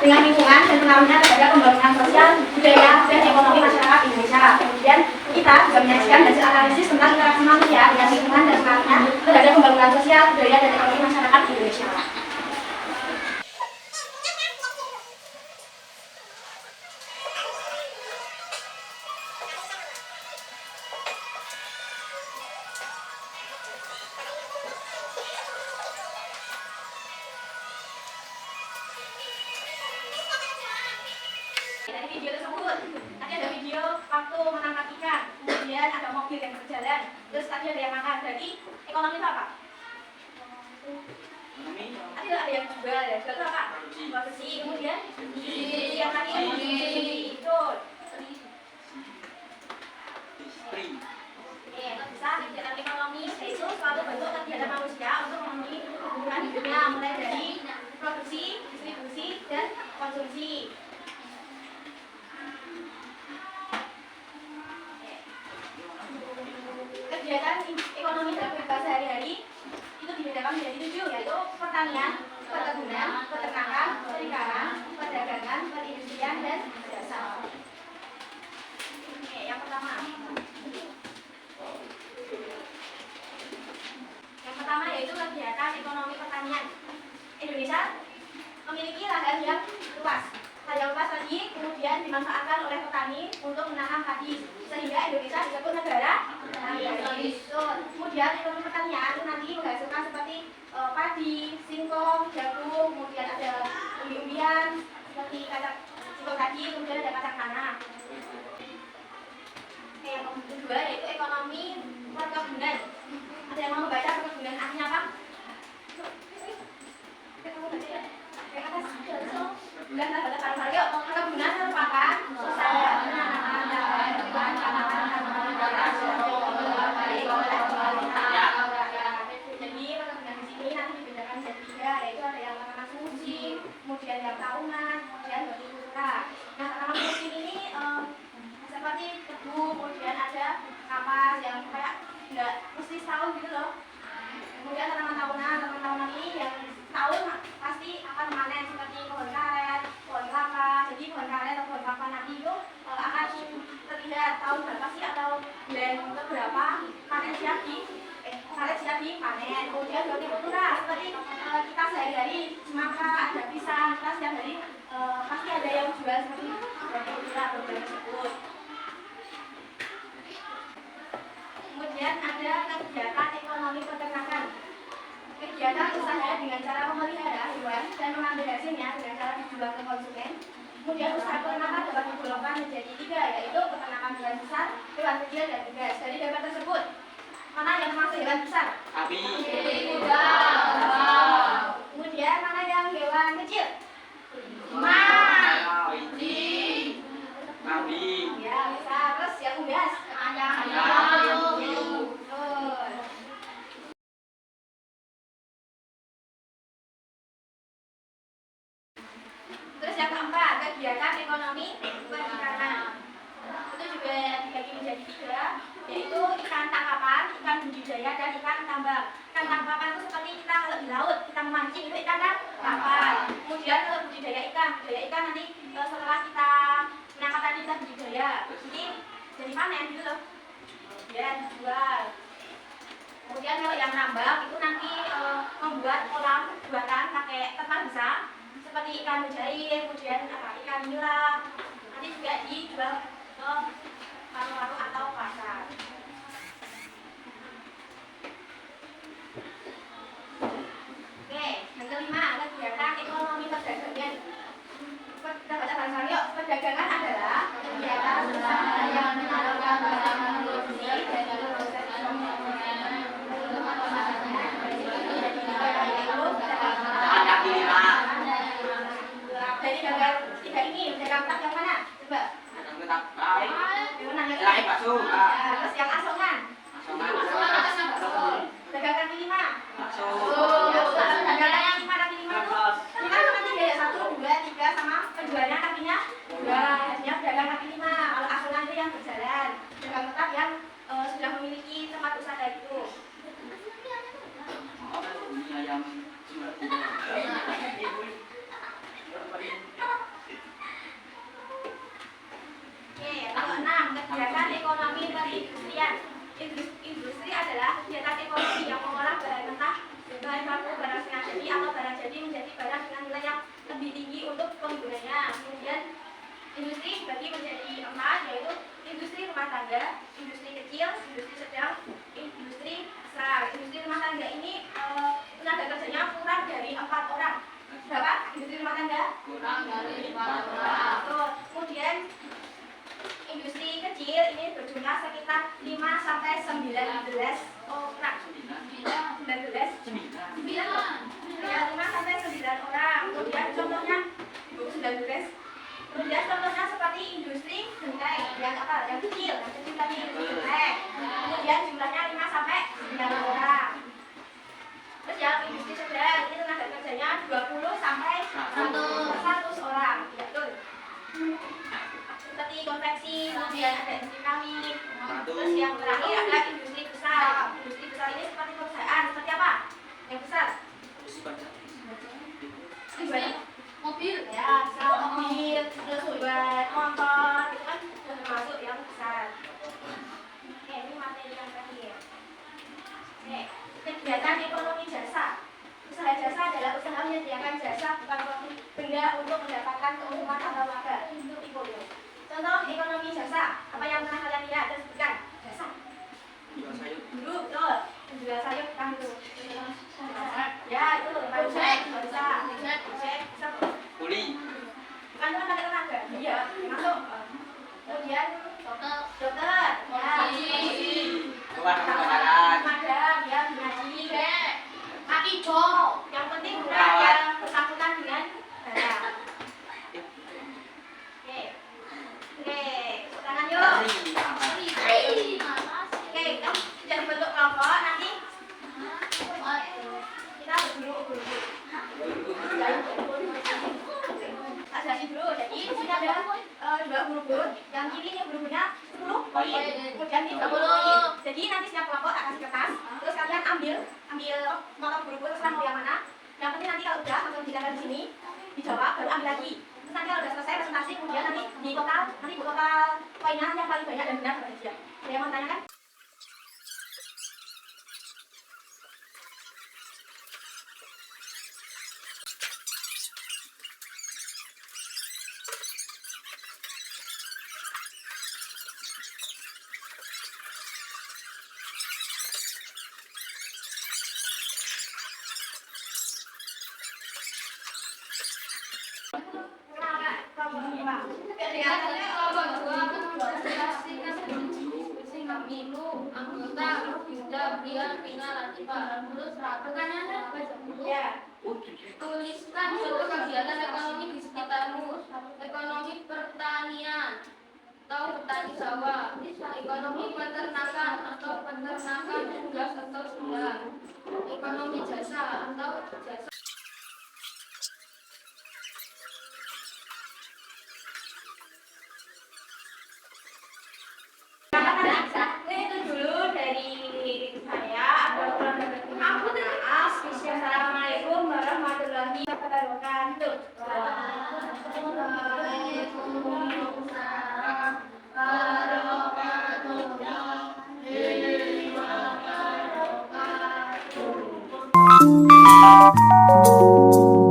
dengan lingkungan dan pengaruhnya terhadap pembangunan sosial, budaya, dan ekonomi masyarakat Indonesia. Kemudian kita juga menyaksikan hasil analisis tentang interaksi manusia dengan lingkungan dan pengaruhnya terhadap pembangunan sosial, budaya, dan ekonomi masyarakat Indonesia. Dari video tersebut, tadi ada video waktu menangkap ikan, kemudian ada mobil yang berjalan, terus tadi ada yang makan. Jadi ekonomi itu apa? Tadi ada yang jual, ya. Jual itu apa? Produksi, kemudian yang tadi itu bisa kegiatan ekonomi itu suatu bentuk kegiatan manusia untuk memenuhi kebutuhan hidupnya, mulai dari produksi, distribusi, dan konsumsi. Kegiatan ekonomi dalam kehidupan sehari-hari itu dibedakan menjadi 7, yaitu pertanian, perkebunan, peternakan, perikanan, perdagangan, perindustrian, dan jasa. Oke, yang pertama. Yang pertama yaitu kegiatan ekonomi pertanian. Indonesia memiliki lahan yang luas. Lahan yang luas tadi kemudian dimanfaatkan oleh petani untuk menanam padi, sehingga Indonesia disebut negara kemudian ekonomi pertanian itu nanti menghasilkan seperti padi, singkong, jagung, kemudian ada umbi-umbian seperti kacang singkong tadi, kemudian ada kacang tanah. Yang kedua yaitu ekonomi perkebunan. Ada yang mau membaca perkebunan artinya apa? Perkebunan merupakan usaha penanaman tanaman. Jadi perkebunan di sini nanti dibedakan menjadi 3, yaitu ada yang tanaman musim, kemudian yang tahunan, kemudian hortikultura. Nah, tanaman musim ini seperti tebu, kemudian ada kapas yang kayak nggak mesti setahun gitu loh. Kemudian tanaman tahunan ini yang tahun pasti akan panen, seperti pohon karet, pohon kelapa. Jadi pohon karet atau pohon kelapa nanti itu akan terlihat tahun berapa sih atau bulan berapa panen siap dipanen. Kemudian hortikultura seperti kita sehari-hari semangka, ada pisang, kita setiap hari pasti ada yang jual seperti hortikultura program tersebut. Kemudian ada kegiatan ekonomi peternakan. Kegiatan usaha dengan cara memelihara hewan dan mengambil hasilnya dengan cara dijual ke konsumen. Kemudian usaha peternakan dapat digolongkan menjadi 3, yaitu peternakan hewan besar, hewan kecil, dan unggas. Dari gambar tersebut, mana yang termasuk hewan besar? Sapi. Kemudian mana yang hewan kecil? Kelinci. Kambing. Ya, bisa. Terus yang unggas? Ayam. Terus yang keempat, kegiatan ekonomi perikanan. Itu juga dibagi menjadi 3, yaitu ikan tangkapan, ikan budidaya, dan ikan tambang. Ikan tangkapan itu seperti kita kalau di laut, kita memancing itu ikan tangkapan. Kemudian kalau budidaya ikan nanti setelah kita menangkap tadi kita budidaya, jadi panen gitu loh. Dan dijual. Kemudian kalau yang nambang itu nanti membuat kolam buatan pakai tempat besar seperti ikan mujair, kemudian ikan nila, nanti juga dijual ke warung-warung atau pasar. Oke, yang kelima, kegiatan ekonomi perdagangan. Kita baca bareng-bareng yuk. Perdagangan adalah kegiatan usaha yang menyalurkan barang produksi dan proses dari gambar 3 ini, gambar yang mana? Coba. Yang mana? Industri adalah kegiatan ekonomi yang mengolah bahan mentah, bahan baku, barang setengah jadi atau barang jadi menjadi barang dengan nilai yang lebih tinggi untuk penggunanya. Kemudian industri dibagi menjadi 4, yaitu industri rumah tangga, industri kecil, industri sedang, industri besar. Industri rumah tangga ini tenaga kerjanya kurang dari 4 orang. Berapa industri rumah tangga? Kurang dari 4 orang. Kemudian industri kecil ini berjumlah sekitar 5 sampai 19 orang. 9 ya, 5 sampai 9 orang. Kemudian contohnya 19. Kemudian contohnya seperti industri genteng yang kecil tadi industri genteng. Kemudian jumlahnya 5 sampai 9 orang. Terus yang industri sedang ini tenaga kerjanya 20 sampai 100 orang. Betul. Seperti konveksi, kemudian ada industri keramik. Terus yang terakhir ada industri besar. Industri besar ini seperti perusahaan, seperti apa? Yang besar? Mobil ya, mobil, terus buat motor, itu kan termasuk yang besar. Oke, ini materi yang terakhir. Oke, kegiatan ekonomi jasa. Usaha jasa adalah usaha menyediakan jasa bukan produk benda untuk mendapatkan keuntungan atau laba. Contoh ekonomi jasa, apa yang pernah kalian lihat dan sebutkan? Jasa. Jual sayur. Dulu, betul. Jual sayur kan itu. Ya, itu. Ojek, bisa. Kuli. Bukan teman tenaga. Iya, masuk. Kemudian dokter. Ya. Madam, ya, ngaji. Kaki jok. Yang penting bukan yang bersangkutan dengan darah. Oke, tangan yuk. Oke, jadi bentuk kelompok nanti kita berguru. Kasih dulu. Jadi di sini ada 2 huruf. Yang kiri ini hurufnya 10 poin. Kemudian ini 30 poin. Jadi nanti setiap kelompok tak kasih kertas. Terus kalian ambil motong huruf terserah mau yang mana. Yang penting nanti kalau udah langsung dijaga di sini, dijawab baru ambil lagi. Terus nanti kalau udah selesai presentasi, kemudian nanti di total poinnya yang paling banyak dan benar bagi dia. Ada yang mau tanyakan? Tuliskan suatu kegiatan ekonomi di sekitarmu. Ekonomi pertanian atau petani sawah, ekonomi peternakan atau peternakan unggas atau sedang, ekonomi jasa atau jasa. Itu dulu dari saya. Assalamualaikum warahmatullahi wabarakatuh. Waalaikumsalam warahmatullahi wabarakatuh.